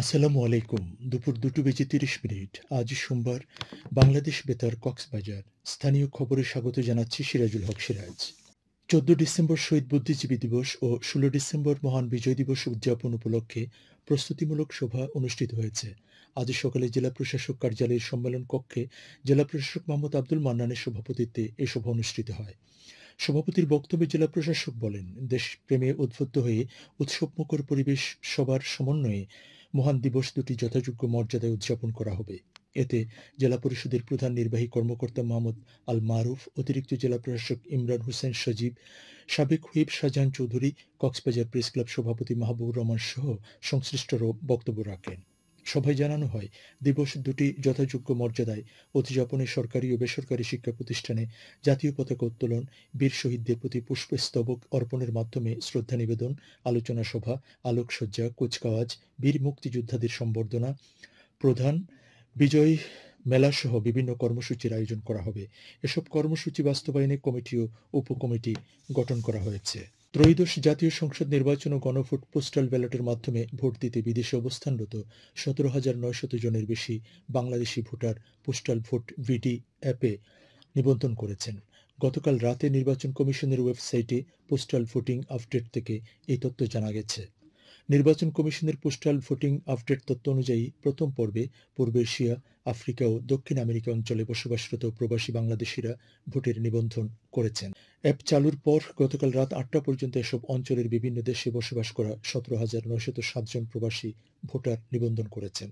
আসসালামু আলাইকুম। দুপুর 2:30 আজ সোমবার। বাংলাদেশ বেতার কক্সবাজার। স্থানীয় খবরে স্বাগত জানাচ্ছি সিরাজুল হক সিরাজ। 14 ডিসেম্বর শহীদ বুদ্ধিজীবী দিবস ও 16 ডিসেম্বর মহান বিজয় দিবস উদযাপন উপলক্ষে প্রস্তুতিমূলক সভা অনুষ্ঠিত হয়েছে। আজ সকালে জেলা প্রশাসক কার্যালয়ের সম্মেলন কক্ষে জেলা প্রশাসক মোহাম্মদ আব্দুল মান্নানের সভাপতিত্বে এ সভা অনুষ্ঠিত হয়। সভাপতির বক্তব্যে জেলা প্রশাসক বলেন, দেশপ্রেমে উদ্বুদ্ধ হয়ে উৎসবমুখর পরিবেশ সবার সমন্বয়ে মহান দিবস দুটি যথাযোগ্য মর্যাদায় উদযাপন করা হবে। এতে জেলা পরিষদের প্রধান নির্বাহী কর্মকর্তা মোহাম্মদ আল মারুফ, অতিরিক্ত জেলা প্রশাসক ইমরান হোসেন সজীব, সাবেক whip Shahjahan Chowdhury, Cox's Bazar press club সভাপতি মাহবুবুর রহমান সহ সংশ্লিষ্টরাও বক্তব্য রাখেন। সভায় জানানো হয়, দিবস দুটি যথাযোগ্য মর্যাদায় উদযাপনে সরকারি ও বেসরকারি শিক্ষা প্রতিষ্ঠানে জাতীয় পতাকা উত্তোলন, বীর শহীদদের প্রতি পুষ্পস্তবক অর্পণের মাধ্যমে শ্রদ্ধা নিবেদন, আলোচনা সভা, আলোকসজ্জা, কুচকাওয়াজ, বীর মুক্তিযোদ্ধাদের সম্বর্ধনা প্রদান, বিজয় মেলাসহ বিভিন্ন কর্মসূচির আয়োজন করা হবে। এসব কর্মসূচি বাস্তবায়নে কমিটি ও উপকমিটি গঠন করা হয়েছে। ত্রয়োদশ জাতীয় সংসদ নির্বাচন ও গণভোট পোস্টাল ব্যালটের মাধ্যমে ভোট দিতে বিদেশে অবস্থানরত 17,900 জনের বেশি বাংলাদেশি ভোটার পোস্টাল ভোট ভিডি অ্যাপে নিবন্ধন করেছেন। গতকাল রাতে নির্বাচন কমিশনের ওয়েবসাইটে পোস্টাল ভোটিং আপডেট থেকে এই তথ্য জানা গেছে। নির্বাচন কমিশনের পোস্টাল ভোটিং আপডেট তথ্য অনুযায়ী প্রথম পর্বে পূর্ব এশিয়া, আফ্রিকা ও দক্ষিণ আমেরিকা অঞ্চলে বসবাসরত প্রবাসী বাংলাদেশিরা ভোটের নিবন্ধন করেছেন। অ্যাপ চালুর পর গতকাল রাত 8টা পর্যন্ত এসব অঞ্চলের বিভিন্ন দেশে বসবাস করা 17,907 জন প্রবাসী ভোটার নিবন্ধন করেছেন।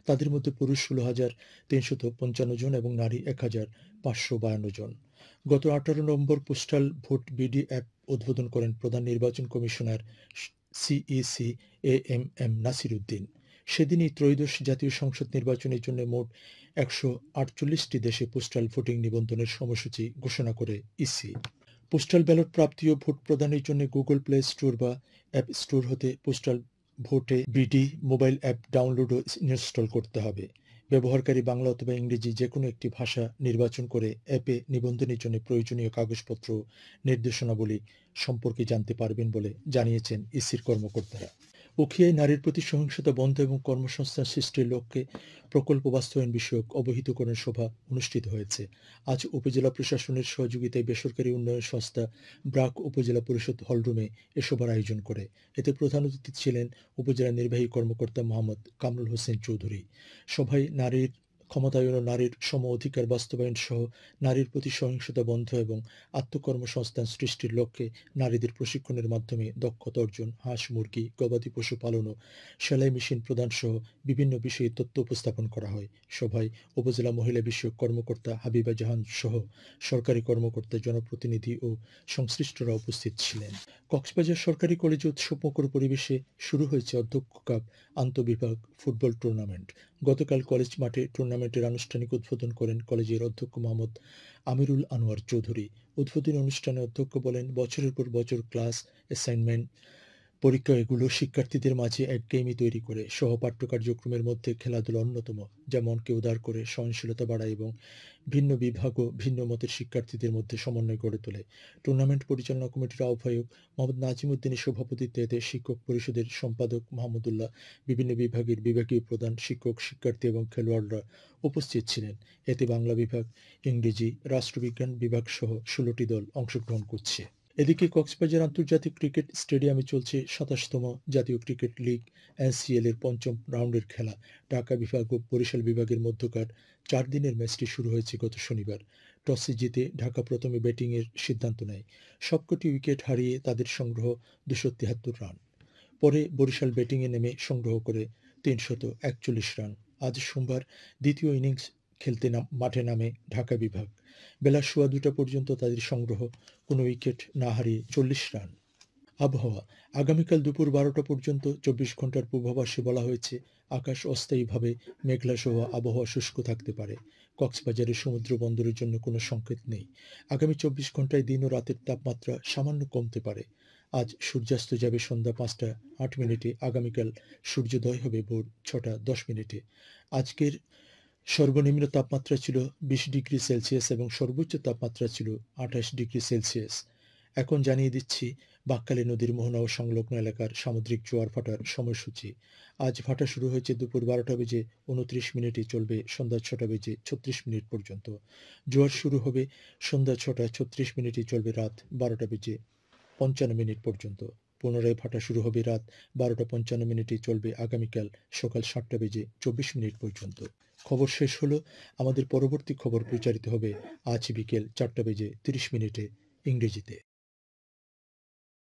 তাদের মধ্যে পুরুষ 16,355 জন এবং নারী 1,552 জন। গত 18 November postal vote BD app উদ্বোধন করেন প্রধান নির্বাচন commissioner CEC AMM Nasir Uddin. সেদিনই ত্রয়োদশ জাতীয় সংসদ নির্বাচনের জন্য মোট 148টি দেশে পোস্টাল ভোটিং নিবন্ধনের সময়সূচি ঘোষণা করে ইসি। পোস্টাল ব্যালট প্রাপ্তি ও ভোট প্রদানের জন্য গুগল প্লে স্টোর বা অ্যাপ স্টোর হতে পোস্টাল ভোটে বিডি মোবাইল অ্যাপ ডাউনলোড ও ইনস্টল করতে হবে। ব্যবহারকারী বাংলা অথবা ইংরেজি যেকোনো একটি ভাষা নির্বাচন করে অ্যাপে নিবন্ধনের জন্য প্রয়োজনীয় কাগজপত্র ও নির্দেশনাবলী সম্পর্কে জানতে পারবেন বলে জানিয়েছেন ইসির কর্মকর্তারা। উখিয়ায় নারীর প্রতি সহিংসতা বন্ধ এবং কর্মসংস্থান সৃষ্টির লক্ষ্যে প্রকল্প বাস্তবায়ন বিষয়ক অবহিতকরণ সভা অনুষ্ঠিত হয়েছে। আজ উপজেলা প্রশাসনের সহযোগিতায় বেসরকারি উন্নয়ন সংস্থা ব্রাক উপজেলা পরিষদ হলরুমে এ সভার আয়োজন করে। এতে প্রধান অতিথি ছিলেন উপজেলা নির্বাহী কর্মকর্তা মোহাম্মদ কামরুল হোসেন চৌধুরী। সভায় নারীর ক্ষমতায়ন ও নারীর সম অধিকার বাস্তবায়ন সহ নারীর প্রতি সহিংসতা বন্ধ এবং আত্মকর্মসংস্থান সৃষ্টির লক্ষ্যে নারীদের প্রশিক্ষণের মাধ্যমে দক্ষতা অর্জন, হাঁস, মুরগি, গবাদি পশু পালন ও সেলাই মেশিন প্রদান সহ বিভিন্ন বিষয়ে তথ্য উপস্থাপন করা হয়। সভায় উপজেলা মহিলা বিষয়ক কর্মকর্তা হাবিবা জাহান সহ সরকারি কর্মকর্তা, জনপ্রতিনিধি ও সংশ্লিষ্টরা উপস্থিত ছিলেন। কক্সবাজার সরকারি কলেজে উৎসবমুখর পরিবেশে শুরু হয়েছে অধ্যক্ষ কাপ আন্তঃবিভাগ ফুটবল টুর্নামেন্ট। গতকাল কলেজ মাঠে টুর্নামেন্টের আনুষ্ঠানিক উদ্বোধন করেন কলেজের অধ্যক্ষ মোহাম্মদ আমিরুল আনোয়ার চৌধুরী। উদ্বোধনী অনুষ্ঠানে অধ্যক্ষ বলেন, বছরের পর বছর ক্লাস, অ্যাসাইনমেন্ট, পরীক্ষা এগুলো শিক্ষার্থীদের মাঝে একঘেয়েমি তৈরি করে। সহপাঠ্য কার্যক্রমের মধ্যে খেলাধুলা অন্যতম, যা মনকে উদার করে, সহনশীলতা বাড়ায় এবং ভিন্ন বিভাগ ও ভিন্ন মতের শিক্ষার্থীদের মধ্যে সমন্বয় গড়ে তোলে। টুর্নামেন্ট পরিচালনা কমিটির আহ্বায়ক মোহাম্মদ নাজিম উদ্দিনের সভাপতিত্বে এতে শিক্ষক পরিষদের সম্পাদক মাহমুদুল্লাহ, বিভিন্ন বিভাগের বিভাগীয় প্রধান শিক্ষক, শিক্ষার্থী এবং খেলোয়াড়রা উপস্থিত ছিলেন। এতে বাংলা বিভাগ, ইংরেজি, রাষ্ট্রবিজ্ঞান বিভাগ সহ 16টি দল অংশগ্রহণ করছে। এদিকে কক্সবাজার আন্তর্জাতিক ক্রিকেট স্টেডিয়ামে চলছে 27তম জাতীয় ক্রিকেট লীগ এনসিএল এর পঞ্চম রাউন্ডের খেলা। ঢাকা বিভাগ ও বরিশাল বিভাগের মধ্যকার 4 দিনের ম্যাচটি শুরু হয়েছে গত শনিবার। টসে জিতে ঢাকা প্রথমে ব্যাটিংয়ের সিদ্ধান্ত নেয়। সবকটি উইকেট হারিয়ে তাদের সংগ্রহ 273 রান। পরে বরিশাল ব্যাটিংয়ে নেমে সংগ্রহ করে 341 রান। আজ সোমবার দ্বিতীয় ইনিংস খেলতে মাঠে নামে ঢাকা বিভাগ। বেলা 2:15 পর্যন্ত তাদের সংগ্রহ কোনো উইকেট না হারিয়ে 40 রান। আবহাওয়া। আগামীকাল দুপুর 12টা পর্যন্ত 24 ঘন্টার পূর্বাভাসে বলা হয়েছে, আকাশ অস্থায়ীভাবে মেঘলাসহ আবহাওয়া শুষ্ক থাকতে পারে। কক্সবাজারের সমুদ্র বন্দরের জন্য কোনো সংকেত নেই। আগামী 24 ঘন্টায় দিন ও রাতের তাপমাত্রা সামান্য কমতে পারে। আজ সূর্যাস্ত যাবে সন্ধ্যা 5টা 8 মিনিটে। আগামীকাল সূর্যোদয় হবে ভোর 6টা 10 মিনিটে। আজকের সর্বনিম্ন তাপমাত্রা ছিল 20 ডিগ্রি সেলসিয়াস এবং সর্বোচ্চ তাপমাত্রা ছিল 28 ডিগ্রি সেলসিয়াস। এখন জানিয়ে দিচ্ছি বাঁকখালী নদীর মোহনা ও সংলগ্ন এলাকার সামুদ্রিক জোয়ার ভাটার সময়সূচি। আজ ভাটা শুরু হয়েছে দুপুর 12:29 চলবে সন্ধ্যা 6:36 পর্যন্ত। জোয়ার শুরু হবে সন্ধ্যা 6:36 চলবে রাত 12:55 পর্যন্ত। পুনরায় ভাটা শুরু হবে রাত 12:55 চলবে আগামীকাল সকাল 7:24 পর্যন্ত। খবর শেষ হলো। আমাদের পরবর্তী খবর প্রচারিত হবে আজ বিকেল 4:30 ইংরেজিতে।